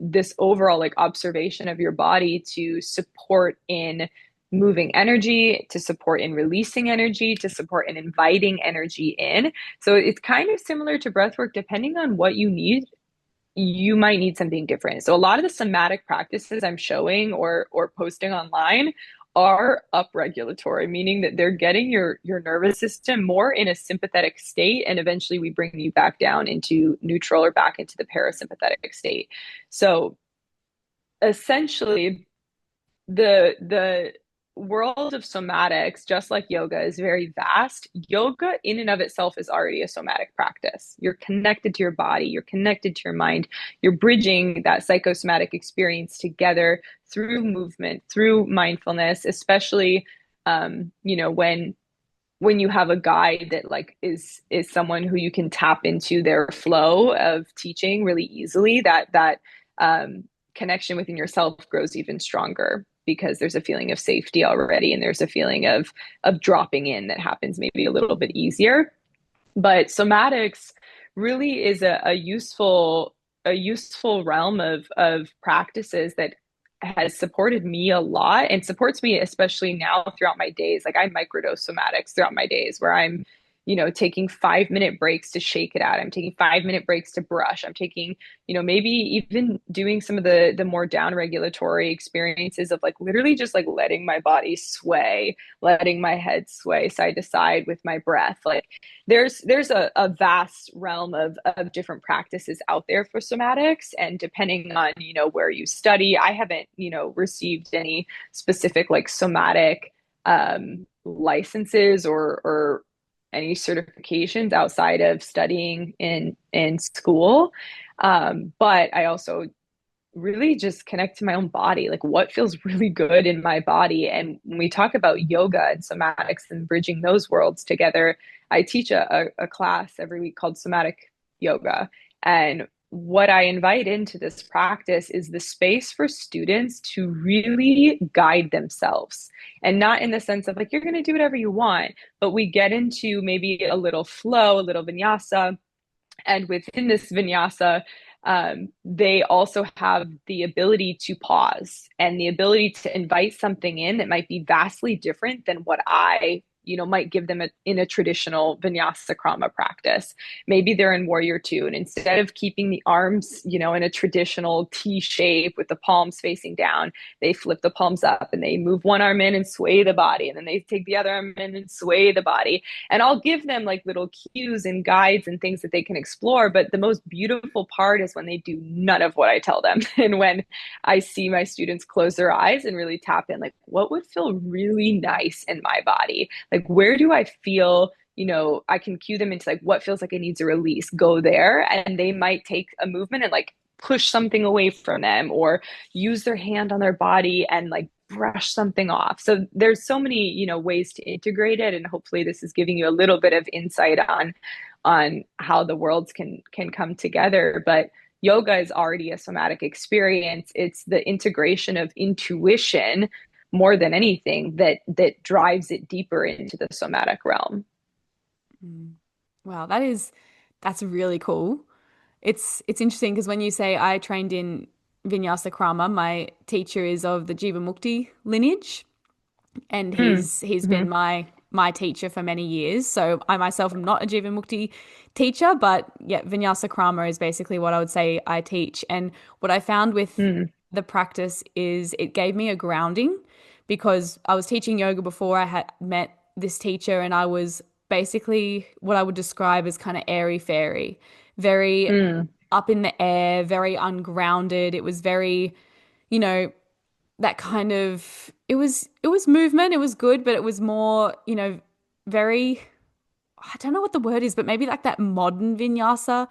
S2: this overall like observation of your body to support in moving energy, to support in releasing energy, to support in inviting energy in. So it's kind of similar to breath work. Depending on what you need, you might need something different. So a lot of the somatic practices I'm showing or posting online are upregulatory, meaning that they're getting your nervous system more in a sympathetic state, and eventually we bring you back down into neutral or back into the parasympathetic state. So essentially, the world of somatics, just like yoga, is very vast. Yoga in and of itself is already a somatic practice. You're connected to your body, you're connected to your mind, you're bridging that psychosomatic experience together through movement, through mindfulness, especially you know, when you have a guide that like is someone who you can tap into their flow of teaching really easily, that connection within yourself grows even stronger because there's a feeling of safety already, and there's a feeling of dropping in that happens maybe a little bit easier. But somatics really is a useful realm of practices that has supported me a lot and supports me especially now throughout my days. Like I microdose somatics throughout my days where I'm, you know, taking 5 minute breaks to shake it out. I'm taking 5 minute breaks to brush. I'm taking, you know, maybe even doing some of the more down regulatory experiences of like literally just like letting my body sway, letting my head sway side to side with my breath. Like there's a vast realm of different practices out there for somatics, and depending on, you know, where you study, I haven't, you know, received any specific like somatic licenses or any certifications outside of studying in school. But I also really just connect to my own body, like what feels really good in my body. And when we talk about yoga and somatics and bridging those worlds together, I teach a class every week called Somatic Yoga. And what I invite into this practice is the space for students to really guide themselves. And not in the sense of like, you're going to do whatever you want, but we get into maybe a little flow, a little vinyasa. And within this vinyasa, they also have the ability to pause and the ability to invite something in that might be vastly different than what I, you know, might give them in a traditional vinyasa krama practice. Maybe they're in warrior two, and instead of keeping the arms, you know, in a traditional T shape with the palms facing down, they flip the palms up and they move one arm in and sway the body, and then they take the other arm in and sway the body. And I'll give them like little cues and guides and things that they can explore. But the most beautiful part is when they do none of what I tell them. And when I see my students close their eyes and really tap in, like, what would feel really nice in my body? Like, where do I feel, you know, I can cue them into like what feels like it needs a release, go there. And they might take a movement and like push something away from them, or use their hand on their body and like brush something off. So there's so many, you know, ways to integrate it. And hopefully this is giving you a little bit of insight on how the worlds can come together. But yoga is already a somatic experience. It's the integration of intuition more than anything that drives it deeper into the somatic realm.
S1: Wow, that's really cool. It's interesting because when you say I trained in Vinyasa Krama, my teacher is of the Jivamukti lineage, and
S2: Mm.
S1: he's been
S2: Hmm.
S1: my teacher for many years. So I myself am not a Jivamukti teacher, but yeah, Vinyasa Krama is basically what I would say I teach. And what I found with
S2: Mm.
S1: the practice is it gave me a grounding because I was teaching yoga before I had met this teacher, and I was basically what I would describe as kind of airy fairy, very
S2: Mm.
S1: up in the air, very ungrounded. It was very, you know, that kind of it was movement, it was good, but it was more, very, I don't know what the word is, but maybe like that modern vinyasa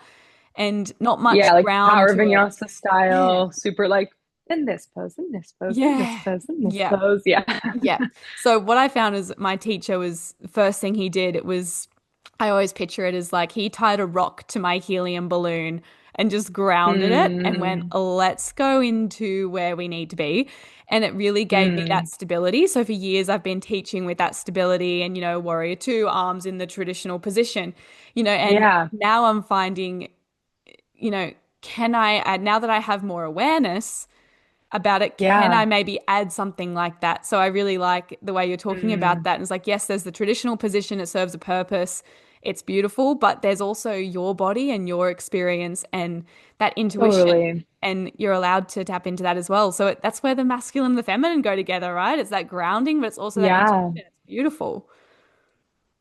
S1: and not
S2: Yeah,
S1: much
S2: like
S1: ground
S2: power
S1: to it.
S2: vinyasa
S1: Yeah.
S2: style, super like in this pose, in this pose, in this
S1: Yeah.
S2: pose, in this
S1: Yeah.
S2: pose. Yeah.
S1: Yeah. So what I found is my teacher was the first thing he did, it was I always picture it as like he tied a rock to my helium balloon and just grounded it and went,
S2: Mm,
S1: let's go into where we need to be. And it really gave me that
S2: mm,
S1: stability. So for years I've been teaching with that stability and, warrior two, arms in the traditional position, and
S2: yeah,
S1: now I'm finding, you know, can I add, now that I have more awareness about it, can
S2: yeah.
S1: I maybe add something like that? So I really like the way you're talking about
S2: Mm,
S1: that. And it's like, yes, there's the traditional position, it serves a purpose, it's beautiful, but there's also your body and your experience and that intuition.
S2: totally.
S1: And you're allowed to tap into that as well. So that's where the masculine and the feminine go together, right? It's that grounding, but it's also that intuition.
S2: Yeah.
S1: It's beautiful.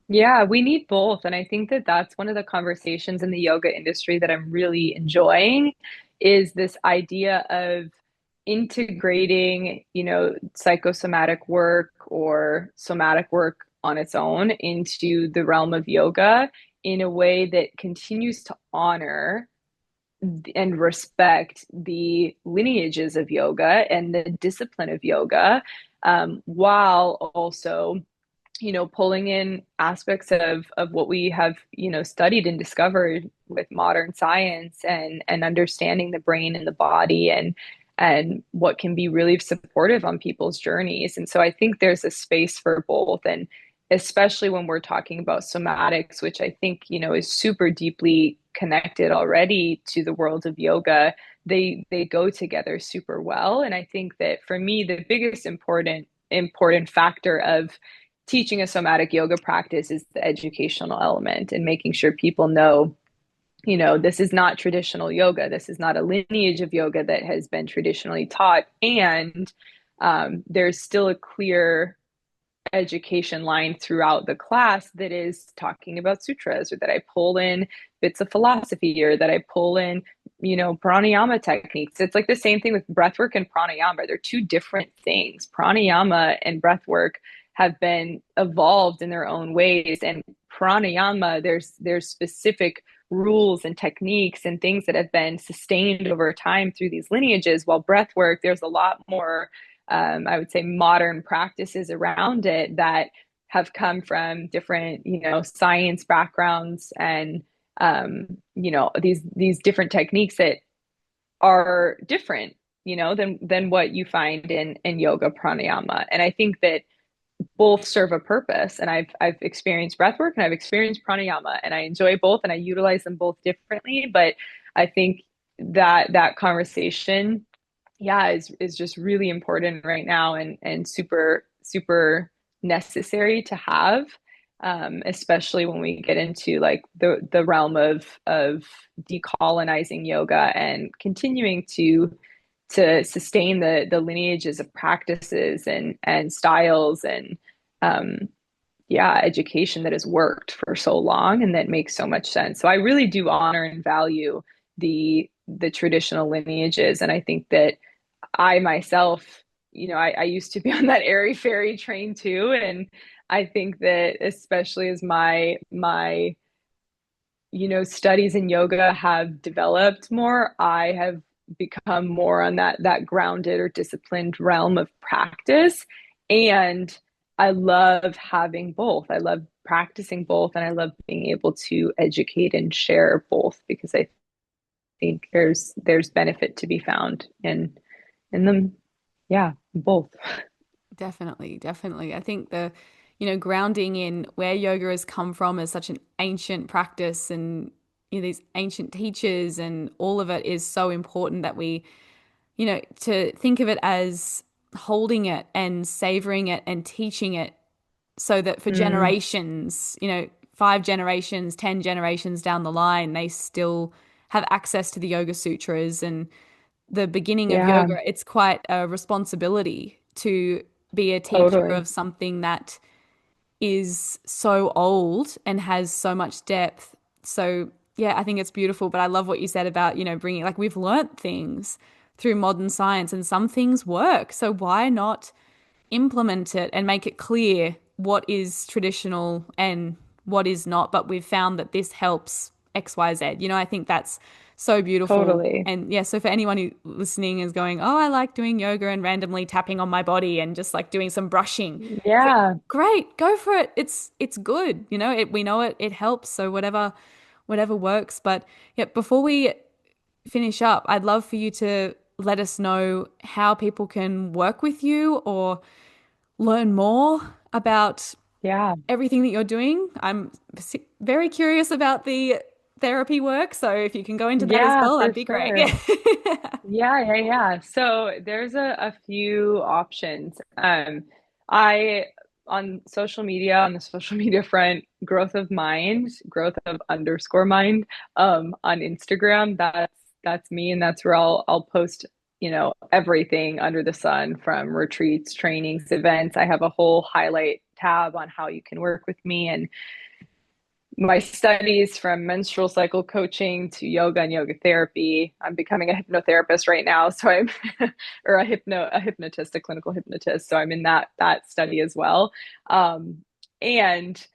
S2: Yeah, we need both. And I think that that's one of the conversations in the yoga industry that I'm really enjoying is this idea of integrating, psychosomatic work or somatic work on its own into the realm of yoga in a way that continues to honor and respect the lineages of yoga and the discipline of yoga, while also pulling in aspects of what we have, studied and discovered with modern science and understanding the brain and the body and what can be really supportive on people's journeys. And so I think there's a space for both. And especially when we're talking about somatics, which I think, is super deeply connected already to the world of yoga, they go together super well. And I think that for me, the biggest important factor of teaching a somatic yoga practice is the educational element and making sure people know, this is not traditional yoga. This is not a lineage of yoga that has been traditionally taught. And there's still a clear education line throughout the class that is talking about sutras, or that I pull in bits of philosophy, or that I pull in, pranayama techniques. It's like the same thing with breathwork and pranayama. They're two different things. Pranayama and breathwork have been evolved in their own ways. And pranayama, there's specific rules and techniques and things that have been sustained over time through these lineages. While breathwork, there's a lot more I would say modern practices around it that have come from different, science backgrounds and these different techniques that are different, than what you find in yoga pranayama. And I think that both serve a purpose. And I've experienced breathwork and I've experienced pranayama, and I enjoy both and I utilize them both differently. But I think that conversation, yeah, is just really important right now and super super necessary to have, especially when we get into like the realm of decolonizing yoga and continuing to sustain the lineages of practices and styles and um, yeah, education that has worked for so long and that makes so much sense. So I really do honor and value the traditional lineages, and I think that I myself, I used to be on that airy fairy train too, and I think that especially as my studies in yoga have developed more, I have become more on that grounded or disciplined realm of practice. And I love having both. I love practicing both, and I love being able to educate and share both, because I think there's benefit to be found in them. Yeah, both.
S1: Definitely, definitely. I think grounding in where yoga has come from as such an ancient practice and these ancient teachers and all of it is so important that we, to think of it as holding it and savoring it and teaching it so that for
S2: Mm,
S1: generations, 5 generations, 10 generations down the line, they still have access to the Yoga Sutras and the beginning of
S2: yeah,
S1: yoga. It's quite a responsibility to be a teacher
S2: totally.
S1: of something that is so old and has so much depth. So yeah, I think it's beautiful, but I love what you said about, bringing, like, we've learnt things through modern science and some things work. So why not implement it and make it clear what is traditional and what is not? But we've found that this helps XYZ. I think that's so beautiful.
S2: Totally.
S1: And yeah, so for anyone who listening is going, oh, I like doing yoga and randomly tapping on my body and just like doing some brushing. It's like,
S2: Yeah.
S1: great, go for it. It's good. We know it helps. So whatever works. But yeah, before we finish up, I'd love for you to let us know how people can work with you or learn more about
S2: Yeah.
S1: everything that you're doing. I'm very curious about the therapy work. So if you can go into that as
S2: Yeah,
S1: well,
S2: for
S1: that'd be great.
S2: sure.
S1: Yeah.
S2: Yeah. So there's a few options. I on social media, on the social media front, growth of mind, growth of underscore mind, on Instagram. That's me, and that's where I'll post, everything under the sun from retreats, trainings, events. I have a whole highlight tab on how you can work with me and my studies from menstrual cycle coaching to yoga and yoga therapy. I'm becoming a hypnotherapist right now, so I'm or a hypnotist, a clinical hypnotist. So I'm in that study as well. And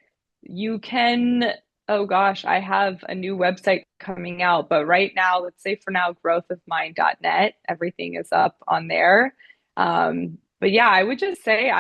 S2: you can, oh gosh, I have a new website coming out, but right now, let's say for now, growthofmind.net, everything is up on there. But yeah, I would just say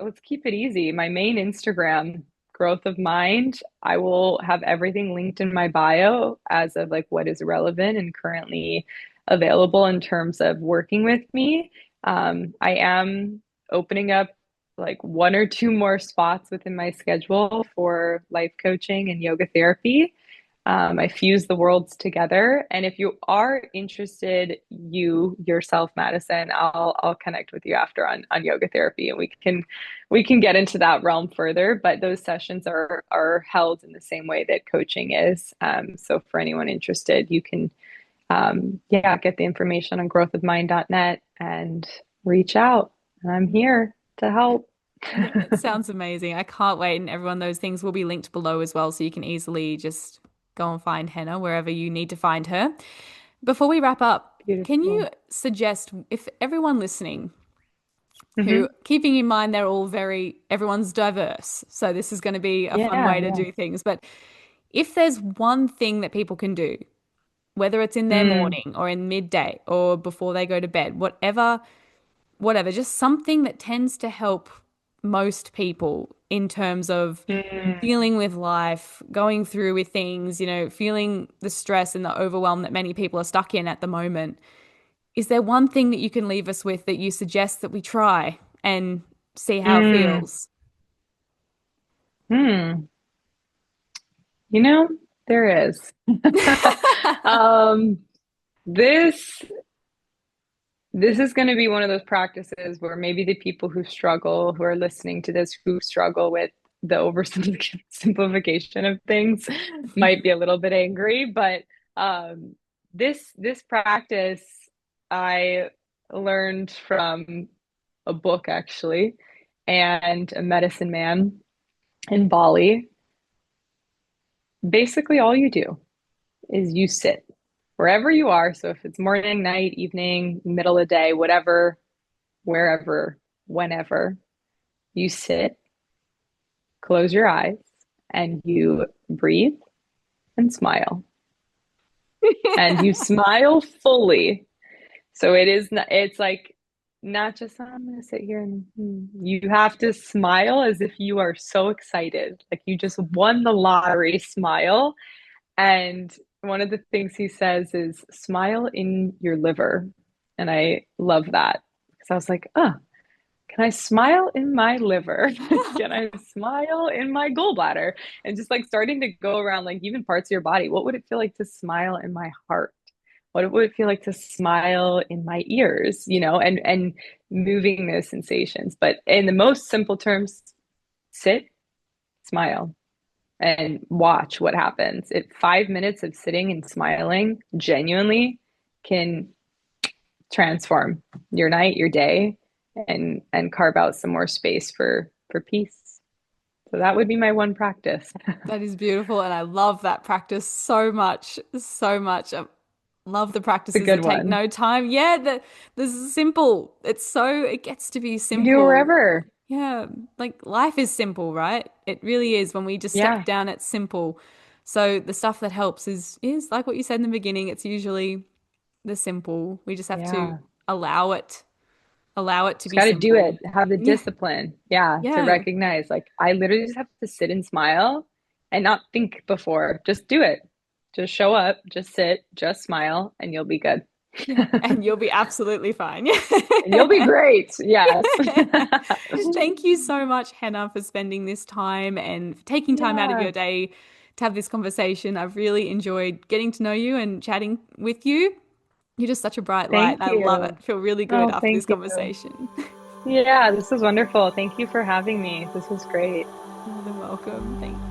S2: let's keep it easy. My main Instagram, growth of mind. I will have everything linked in my bio as of like what is relevant and currently available in terms of working with me. I am opening up like one or two more spots within my schedule for life coaching and yoga therapy. I fuse the worlds together. And if you are interested, you yourself, Madison, I'll connect with you after on yoga therapy, and we can get into that realm further. But those sessions are held in the same way that coaching is. So for anyone interested, you can yeah, get the information on growthofmind.net and reach out. And I'm here to help.
S1: Yeah, it sounds amazing. I can't wait. And everyone, those things will be linked below as well. So you can easily just go and find Henna wherever you need to find her. Before we wrap up, can you
S2: Beautiful.
S1: suggest if everyone listening who,
S2: Hmm.
S1: keeping in mind everyone's diverse, so this is going to be a fun
S2: Yeah,
S1: way to
S2: yeah.
S1: do things, but if there's one thing that people can do, whether it's in their
S2: Mm,
S1: morning or in midday or before they go to bed, whatever, just something that tends to help most people in terms of
S2: mm,
S1: dealing with life, going through with things, feeling the stress and the overwhelm that many people are stuck in at the moment. Is there one thing that you can leave us with that you suggest that we try and see how it
S2: mm,
S1: feels?
S2: mm. You know, there is. Um, this this is going to be one of those practices where maybe the people who are listening to this, who struggle with the oversimplification of things, might be a little bit angry. But this practice I learned from a book actually, and a medicine man in Bali. Basically, all you do is you sit wherever you are. So if it's morning, night, evening, middle of the day, whatever, wherever, whenever, you sit, close your eyes, and you breathe and smile. And you smile fully. So it's like not just, oh, I'm going to sit here and you have to smile as if you are so excited, like you just won the lottery, smile. And one of the things he says is smile in your liver. And I love that because I was like, oh, can I smile in my liver? Can I smile in my gallbladder? And just like starting to go around like even parts of your body. What would it feel like to smile in my heart? What would it feel like to smile in my ears? And moving those sensations. But in the most simple terms, sit, smile, and watch what happens. 5 minutes of sitting and smiling genuinely can transform your night, your day, and carve out some more space for peace. So that would be my one practice.
S1: That is beautiful. And I love that practice so much, so much. I love the
S2: It's a
S1: practices
S2: good
S1: that take
S2: one.
S1: no time. Yeah, this is simple. It gets to be
S2: You can do it
S1: simple.
S2: wherever.
S1: Yeah, like life is simple, right? It really is when we just step
S2: Yeah.
S1: down, it's simple. So the stuff that helps is like what you said in the beginning, it's usually the simple. We just have to
S2: Yeah.
S1: allow it, allow it to
S2: Just
S1: be
S2: got to do
S1: simple.
S2: it. Have the
S1: Yeah,
S2: discipline. Yeah. To
S1: yeah,
S2: recognize, like, I literally just have to sit and smile and not think before. Just do it. Just show up, just sit, just smile, and you'll be good.
S1: yeah. And you'll be absolutely fine.
S2: And you'll be great. Yes.
S1: Yeah. Thank you so much, Hannah, for spending this time and taking time out of
S2: Yeah.
S1: your day to have this conversation. I've really enjoyed getting to know you and chatting with you. You're just such a bright light,
S2: Thank
S1: and I love it.
S2: you.
S1: I feel really good
S2: Oh,
S1: after this
S2: thank you.
S1: conversation.
S2: Yeah, this was wonderful. Thank you for having me. This was great.
S1: You're more than welcome. Thanks.